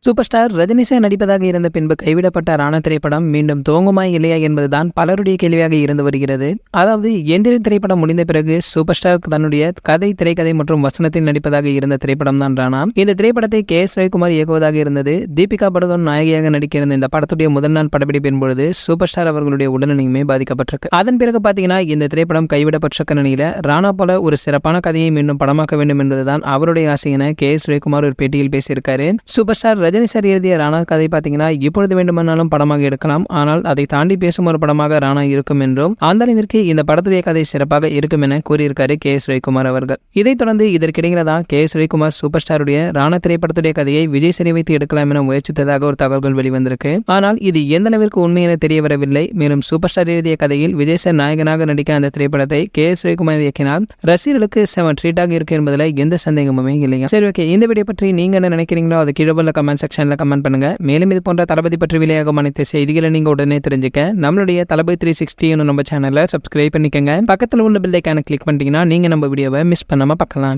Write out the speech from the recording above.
Super star Rajini sir நடிப்பதாக இருந்த பின்பு கைவிடப்பட்ட ராணா திரைப்படம் மீண்டும் துவங்குமா இல்லையா என்பதுதான் பலருடைய கேள்வியாக இருந்து வருகிறது. அதாவது எந்திரன் திரைப்படம் முடிந்த பிறகு சூப்பர் ஸ்டார் தன்னுடைய கதை, திரைக்கதை மற்றும் வசனத்தில் நடிப்பதாக இருந்த திரைப்படம் தான் ராணா. இந்த திரைப்படத்தை கே.எஸ். ரவிக்குமார் இயக்குவதாக இருந்தது. தீபிகா படுகோன் நாயகியாக நடிக்க இருந்த இந்த படத்துடைய முதல் நாள் படப்பிடிப்பின் பொழுது சூப்பர் ஸ்டார் அவர்களுடைய உடல்நிலையுமே பாதிக்கப்பட்டிருக்கு. அதன் பிறகு பாத்தீங்கன்னா இந்த திரைப்படம் கைவிடப்பட்ட நிலையில ராணா போல ஒரு சிறப்பான கதையை மீண்டும் படமாக்க வேண்டும் என்பதுதான் அவருடைய ஆசை என கே.எஸ். ரவிக்குமார் ஒரு பேட்டியில் பேசியிருக்காரு. சூப்பர் ஸ்டார் ரஜினி சார் எழுதிய ராணா கதை பாத்தீங்கன்னா இப்பொழுது வேண்டுமானாலும் படமாக எடுக்கலாம், ஆனால் அதை தாண்டி பேசும் ஒரு படமாக ராணா இருக்கும் என்றும் அந்த அளவிற்கு இந்த படத்துடைய கதை சிறப்பாக இருக்கும் என கூறியிருக்காரு கே.எஸ். ரவிக்குமார் அவர்கள். இதைத் தொடர்ந்து இதற்கிடையில தான் கே.எஸ். ரவிக்குமார் சூப்பர் ஸ்டாருடைய ராணா திரைப்படத்துடைய கதையை விஜய் சரி வைத்து எடுக்கலாம் என முயற்சித்ததாக ஒரு தகவல்கள் வெளிவந்திருக்கு. ஆனால் இது எந்த அளவிற்கு உண்மை என தெரிய வரவில்லை. மேலும் சூப்பர் ஸ்டார் எழுதிய கதையில் விஜய் சார் நாயகனாக நடிக்க அந்த திரைப்படத்தை கே.எஸ். ரவிக்குமார் இயக்கினால் ரசிகர்களுக்கு செம ட்ரீட்டாக இருக்கு என்பதில் எந்த சந்தேகமுமே இல்லையா. சரி, ஓகே, இந்த வீடியோ பற்றி நீங்க என்ன நினைக்கிறீங்களோ அது கீழே உள்ள கமெண்ட் செக்ஷன்ல கமெண்ட் பண்ணுங்க. மேலும் இது போன்ற தளபதி பற்றி வெளியாகும் அனைத்து செய்திகளை நீங்க உடனே தெரிஞ்சுக்க நம்மளுடைய தளபதி 360 நம்ம சேனலை சப்ஸ்கிரைப் பண்ணிக்கங்க. பக்கத்தில் உள்ள பெல் ஐகானை கிளிக் பண்ணிட்டீங்கன்னா நீங்க நம்ம வீடியோவை மிஸ் பண்ணாம பார்க்கலாம்.